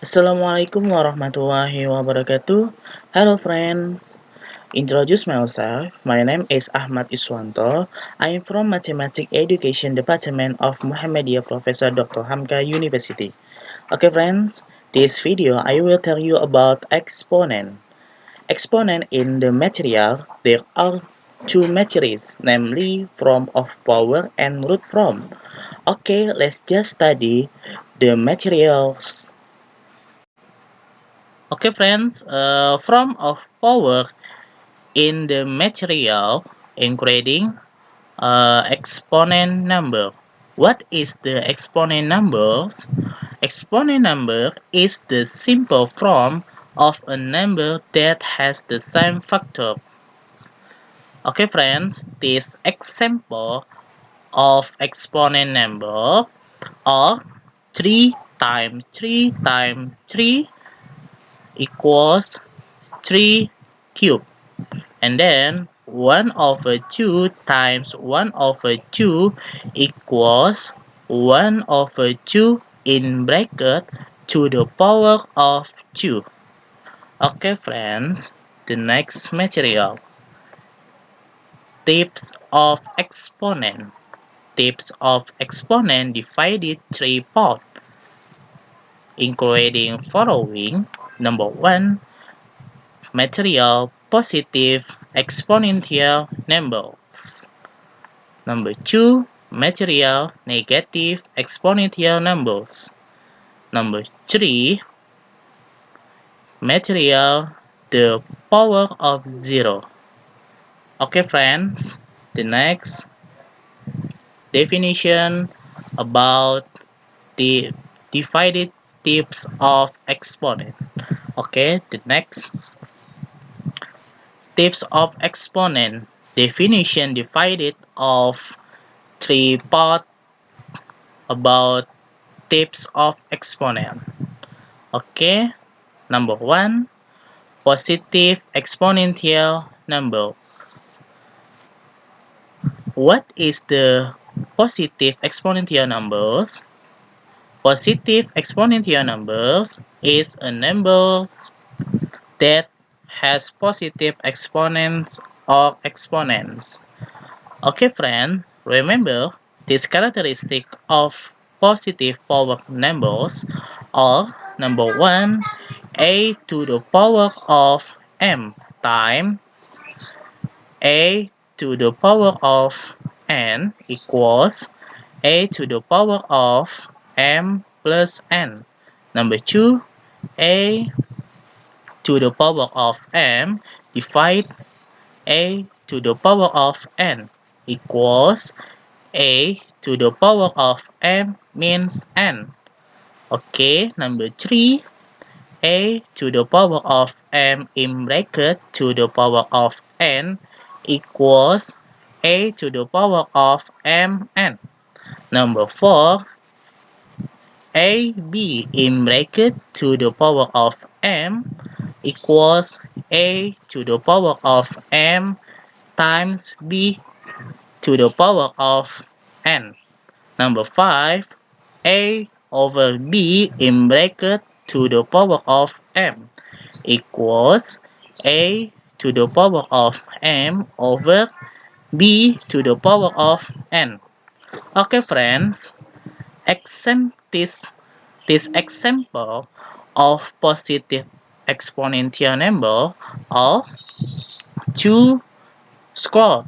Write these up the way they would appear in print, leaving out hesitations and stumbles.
Assalamualaikum warahmatullahi wabarakatuh. Hello friends. Introduce myself. My name is Ahmad Iswanto. I am from Mathematics Education Department of Muhammadiyah Professor Dr. Hamka University. Okay friends, this video I will tell you about exponent. Exponent in the material, there are two materials, namely form of power and root form. Okay, let's just study the materials. Okay friends, form of power in the material including exponent number. What is the exponent numbers? Exponent number is the simple form of a number that has the same factor. Okay friends, this example of exponent number are 3 times 3 times 3 equals 3 cube. And then 1 over 2 times 1 over 2 equals 1 over 2 in bracket to the power of 2. Okay friends, the next material. Types of exponent. Types of exponent divided 3 parts, including following. Number 1, material positive exponential numbers. Number 2, material negative exponential numbers. Number 3, material the power of 0. Okay friends, the next definition about the divided types of exponent. Okay, the next types of exponent definition divided of 3 parts about types of exponent. Okay, number 1, positive exponential number. What is the positive exponential numbers? Positive exponential numbers is a number that has positive exponents or exponents. Okay friend, remember this characteristic of positive power numbers are number 1, a to the power of m times a to the power of n equals a to the power of m plus n. Number 2, a to the power of m divide a to the power of n equals a to the power of m means n. Okay, number 3, a to the power of m in bracket to the power of n equals a to the power of mn. Number 4, ab in bracket to the power of m equals a to the power of m times b to the power of n. Number 5, a over b in bracket to the power of m equals a to the power of m over b to the power of n. Okay friends, this example of positive exponential number of 2 squared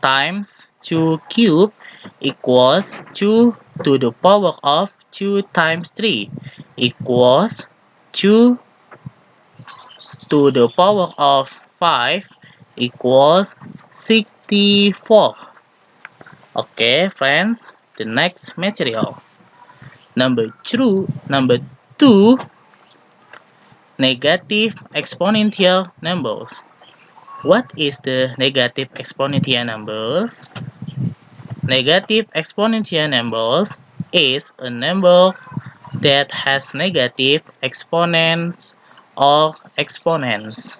times 2 cubed equals 2 to the power of 2 times 3 equals 2 to the power of 5 equals 64. Okay friends, the next material. Number 2, negative exponential numbers. What is the negative exponential numbers? Negative exponential numbers is a number that has negative exponents or exponents.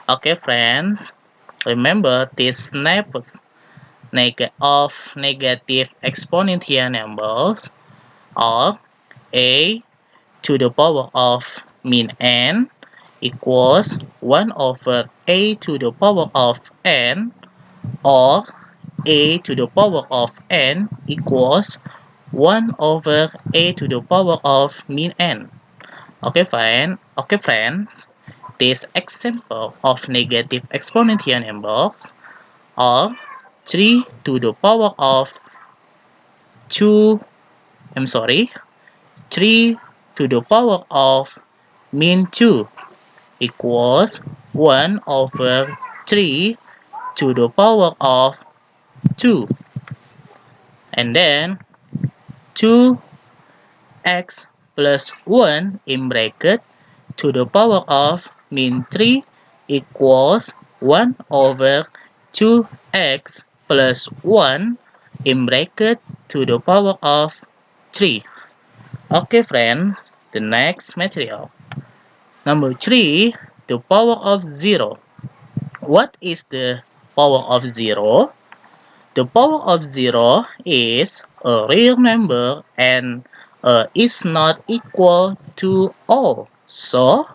Okay friends, remember these snaps of negative exponential numbers are a to the power of min n equals 1 over a to the power of n, or a to the power of n equals 1 over a to the power of min n. Okay, fine. Okay, friends. This example of negative exponential numbers are 3 to the power of 2, 3 to the power of min 2 equals 1 over 3 to the power of 2. And then 2x plus 1 in bracket to the power of min 3 equals 1 over 2x plus 1 in bracket to the power of 3. Okay, friends, the next material. Number 3, the power of 0. What is the power of 0? The power of 0 is a real number and is not equal to O. So,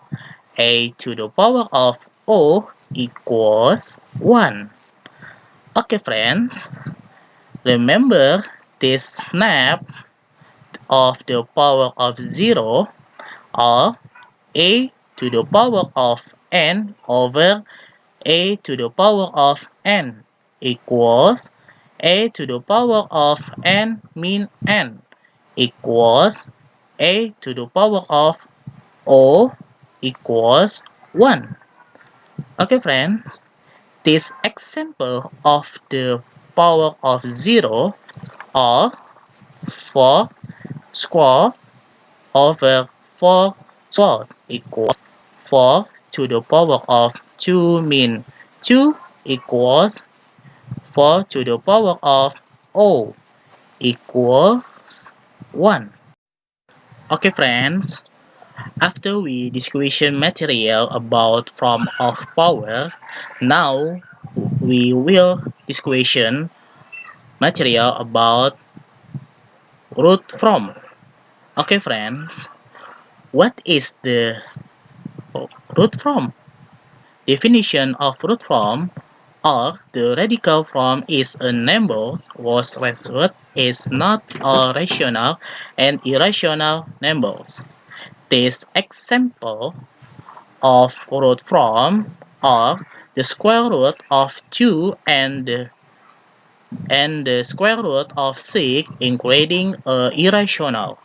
a to the power of O equals 1. Okay, friends, remember this snap of the power of 0 or a to the power of n over a to the power of n equals a to the power of n min n equals a to the power of O equals 1. Okay, friends, this example of the power of 0 or 4 squared over 4 squared equals 4 to the power of 2 min 2 equals 4 to the power of O equals 1. Okay, friends, after we discussion material about form of power, now we will discussion material about root from. Okay, friends, what is the root from? Definition of root from, or the radical from, is a number whose root is not all rational and irrational numbers. This example of root from are the square root of 2 and the square root of 6, including irrational,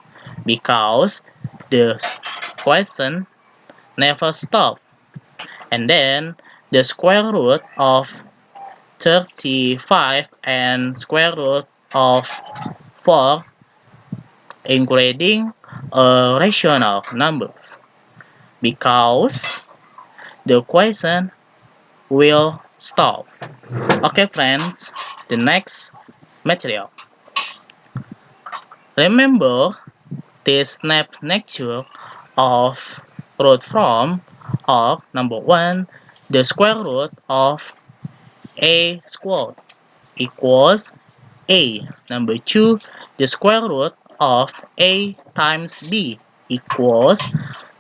because the question never stops. And then the square root of 35 and square root of 4, including rational numbers, because the question will stop. Okay, friends, the next material. Remember this snap nature of root from, or number 1, the square root of a squared equals a. Number 2, the square root of a times b equals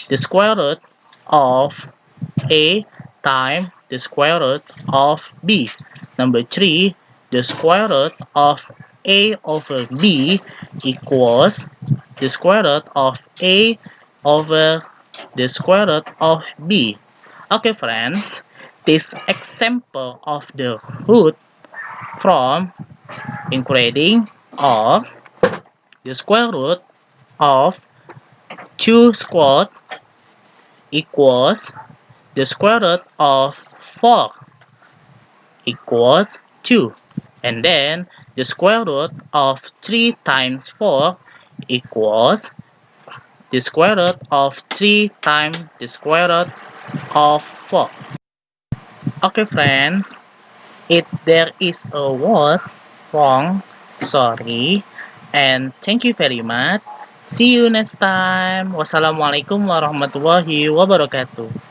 the square root of a times the square root of b. Number 3, the square root of a over b equals the square root of a over the square root of b. Okay, friends, this example of the root from, including or the square root of 2 squared equals the square root of 4 equals 2. And then the square root of 3 times 4 equals the square root of 3 times the square root of 4. Okay, friends, if there is a word wrong, sorry, and thank you very much. See you next time. Wassalamualaikum warahmatullahi wabarakatuh.